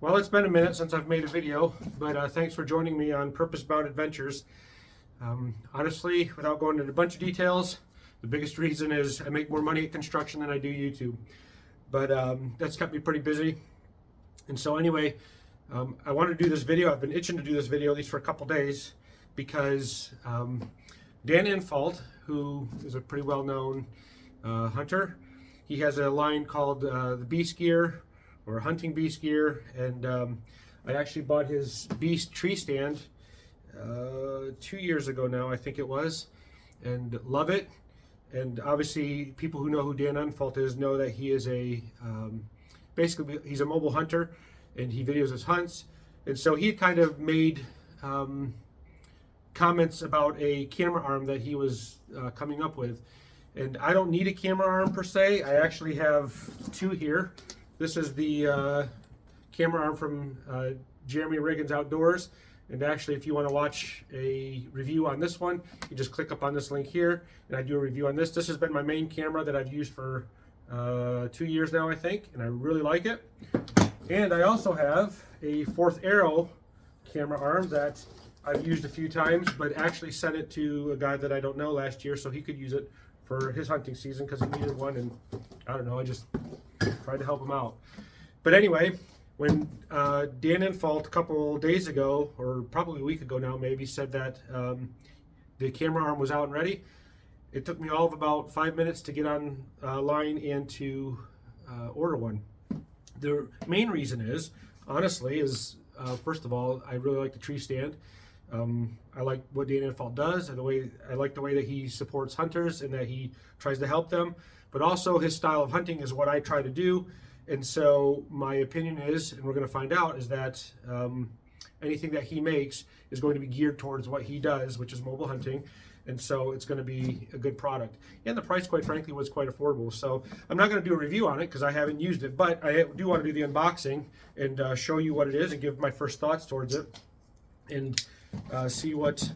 Well, it's been a minute since I've made a video, but thanks for joining me on Purpose Bound Adventures. Honestly, without going into a bunch of details, the biggest reason is I make more money at construction than I do YouTube. But that's kept me pretty busy. And so anyway, I want to do this video. I've been itching to do this video at least for a couple days because Dan Infalt, who is a pretty well-known hunter, he has a line called the Beast Gear, or hunting beast gear, and I actually bought his beast tree stand 2 years ago now, I think it was, and love it. And obviously people who know who Dan Infalt is know that he is a basically he's a mobile hunter and he videos his hunts. And so he kind of made comments about a camera arm that he was coming up with, and I don't need a camera arm per se. I actually have two here. This is the camera arm from Jeremy Riggins Outdoors, and actually if you want to watch a review on this one, you just click up on this link here and I do a review on this. This has been my main camera that I've used for 2 years now, I think, and I really like it. And I also have a Fourth Arrow camera arm that I've used a few times, but actually sent it to a guy that I don't know last year so he could use it for his hunting season because he needed one, and I don't know, I just tried to help him out. But anyway, when Dan Infalt a couple days ago, or probably a week ago now maybe, said that the camera arm was out and ready, it took me all of about 5 minutes to get on line and to order one. The main reason is, honestly, is first of all, I really like the tree stand. I like what Dan Infalt does, and I like the way that he supports hunters and that he tries to help them. But also his style of hunting is what I try to do. And so my opinion is, and we're going to find out, is that anything that he makes is going to be geared towards what he does, which is mobile hunting. And so it's going to be a good product. And the price, quite frankly, was quite affordable. So I'm not going to do a review on it because I haven't used it, but I do want to do the unboxing and show you what it is and give my first thoughts towards it, and see what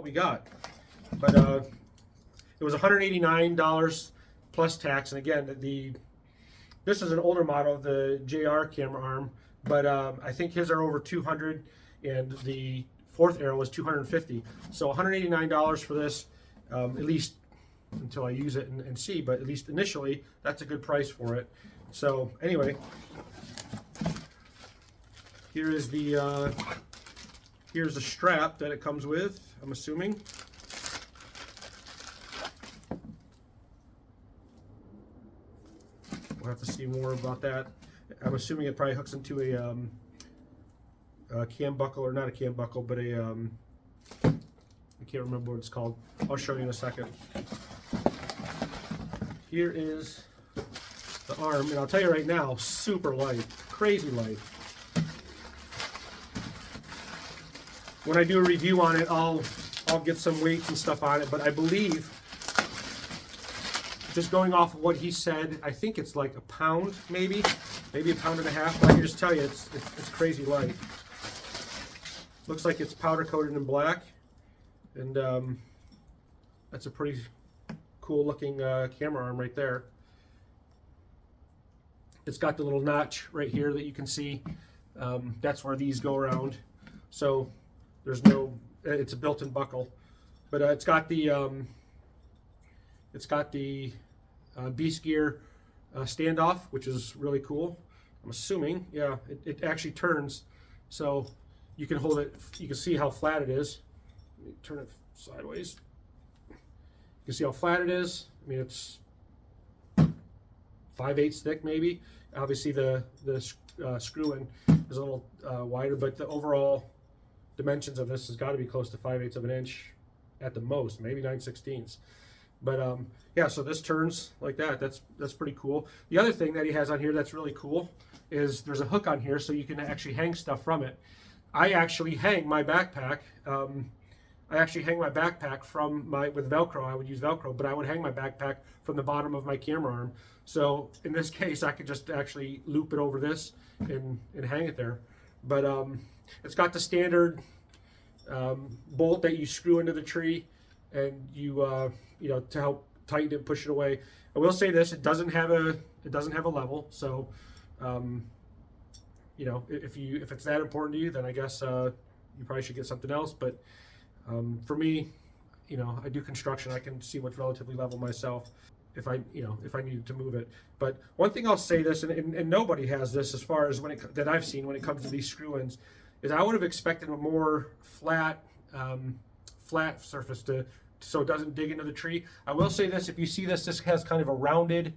we got. But it was $189 plus tax, and again, this is an older model of the JR camera arm, but I think his are over 200, and the Fourth Arrow was 250. So $189 for this, at least until I use it and see, but at least initially, that's a good price for it. So anyway, here's the strap that it comes with, I'm assuming. We'll have to see more about that. I'm assuming it probably hooks into a cam buckle, or not a cam buckle, but a I can't remember what it's called. I'll show you in a second. Here is the arm, and I'll tell you right now, super light, crazy light. When I do a review on it, I'll get some weights and stuff on it, but I believe, just going off of what he said, I think it's like a pound, maybe a pound and a half. But I can just tell you, it's crazy light. Looks like it's powder coated in black, and that's a pretty cool looking camera arm right there. It's got the little notch right here that you can see. That's where these go around. So there's no, it's a built-in buckle, but it's got the Beast Gear standoff, which is really cool. I'm assuming, yeah, it actually turns, so you can hold it. You can see how flat it is. Let me turn it sideways. You can see how flat it is. I mean, it's 5/8 thick, maybe. Obviously, the screw in is a little wider, but the overall dimensions of this has got to be close to 5/8 of an inch at the most, maybe 9/16. But yeah, so this turns like that. That's pretty cool. The other thing that he has on here that's really cool is there's a hook on here, so you can actually hang stuff from it. I actually hang my backpack. With Velcro. I would use Velcro, but I would hang my backpack from the bottom of my camera arm. So in this case, I could just actually loop it over this and hang it there. But it's got the standard bolt that you screw into the tree, and you know, to help tighten it, push it away. I will say this: it doesn't have a level, so you know, if it's that important to you, then I guess you probably should get something else. But for me, you know, I do construction. I can see what's relatively level myself if I needed to move it. But one thing I'll say this, and nobody has this as far as that I've seen when it comes to these screw-ins, is I would have expected a more flat surface so it doesn't dig into the tree. I will say this: if you see this has kind of a rounded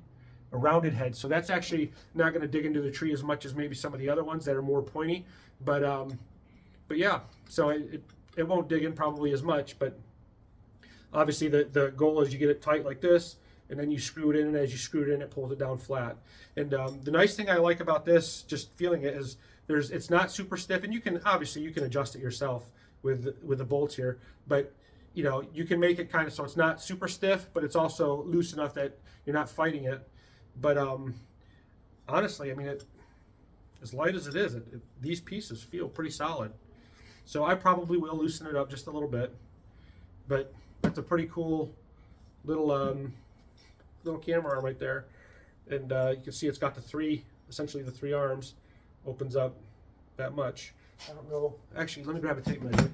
head, so that's actually not going to dig into the tree as much as maybe some of the other ones that are more pointy. But yeah, so it won't dig in probably as much. But obviously the goal is you get it tight like this, and then you screw it in, and as you screw it in, it pulls it down flat. And the nice thing I like about this, just feeling it, is it's not super stiff, and you can adjust it yourself with the bolts here. But you know, you can make it kind of so it's not super stiff, but it's also loose enough that you're not fighting it. But honestly, I mean, as light as it is, these pieces feel pretty solid. So I probably will loosen it up just a little bit. But that's a pretty cool little camera arm right there. And you can see it's got essentially the three arms, opens up that much. I don't know. Actually, let me grab a tape measure.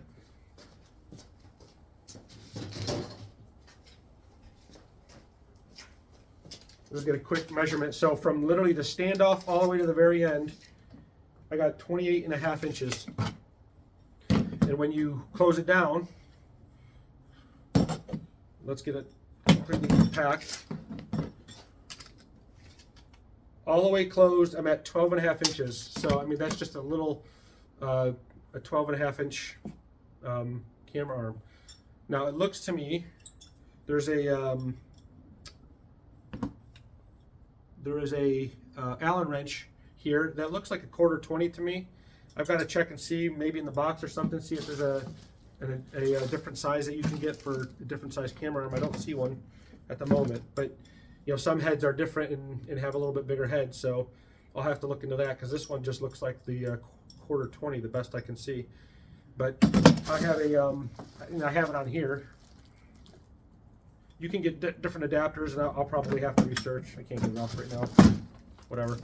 Let's get a quick measurement. So from literally the standoff all the way to the very end, I got 28.5 inches. And when you close it down, let's get it completely packed. All the way closed, I'm at 12.5 inches. So I mean, that's just a little, a 12.5 inch camera arm. Now it looks to me, there is a Allen wrench here that looks like a 1/4-20 to me. I've got to check and see, maybe in the box or something, see if there's a different size that you can get for a different size camera arm. I don't see one at the moment, but you know, some heads are different and have a little bit bigger head, so I'll have to look into that, because this one just looks like the 1/4-20, the best I can see. But I have I have it on here. You can get different adapters, and I'll probably have to research. I can't get it off right now. Whatever.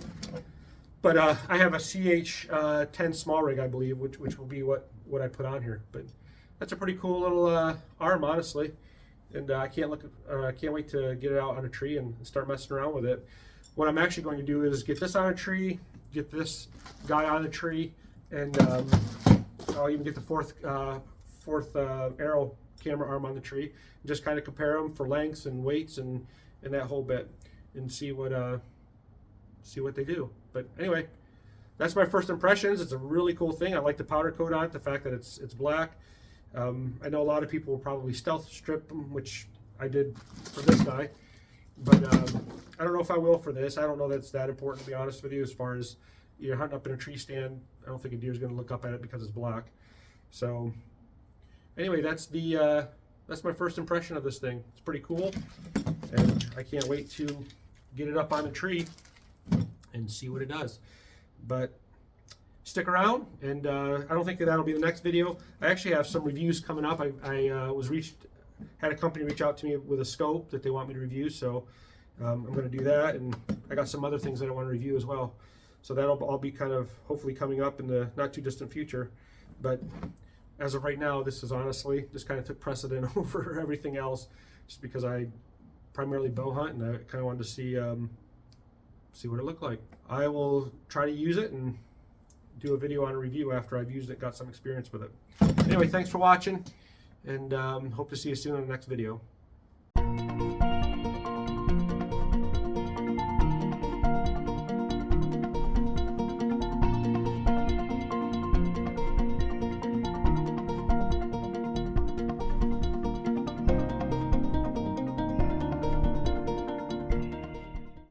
But I have a CH10 small rig, I believe, which will be what I put on here. But that's a pretty cool little arm, honestly. And I can't wait to get it out on a tree and start messing around with it. What I'm actually going to do is get this on a tree, get this guy on a tree, and I'll even get the fourth arrow camera arm on the tree, and just kind of compare them for lengths and weights and that whole bit, and see what they do. But anyway, that's my first impressions. It's a really cool thing. I like the powder coat on it, the fact that it's black. I know a lot of people will probably stealth strip them, which I did for this guy, but I don't know if I will for this. I don't know that's that important, to be honest with you. As far as you're hunting up in a tree stand, I don't think a deer's going to look up at it because it's black. So anyway, that's my first impression of this thing. It's pretty cool, and I can't wait to get it up on a tree and see what it does. But stick around, and I don't think that'll be the next video. I actually have some reviews coming up. I had a company reach out to me with a scope that they want me to review, so I'm going to do that, and I got some other things that I want to review as well. So that'll all be kind of hopefully coming up in the not too distant future. But as of right now, this is honestly just kind of took precedent over everything else, just because I primarily bow hunt, and I kind of wanted to see what it looked like. I will try to use it and do a video on a review after I've used it, got some experience with it. Anyway, thanks for watching, and hope to see you soon on the next video.